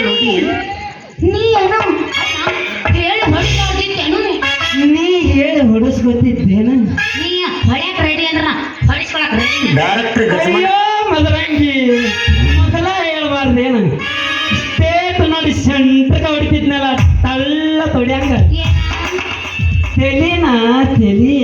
ನೋಡಿ ನೀ ಏನೋ ಹೇಳಿ ಹೊಡಿಸ್ಕೊಡ್ತಿದ್ದೇನು ನೀ ಹೇಳಿ ಹೊಡಿಸ್ಕೊತಿದ್ದೇನ ನೀ ಹೊಡ್ಯಾಕ ರೆಡಿ ಅಂದ್ರ ಹೊಡಿಸ್ಕೊಳಕ್ ರೆಡಿ ಡೈರೆಕ್ಟರ್ ಗಜಮನ್ ಅಯ್ಯೋ ಮದರಂಗಿ ಮೊದಲ ಹೇಳ್ಬಾರ್ದೇನ ಸ್ಟೇಟ್ ನೋಡಿ ಸೆಂಟ್ರಕ ಹೊಡಿತಿದ್ನಲ್ಲ ತಳ್ಳ ತೊಡ್ಯಾಂಗ ತೆಲಿನ ತೆಲಿ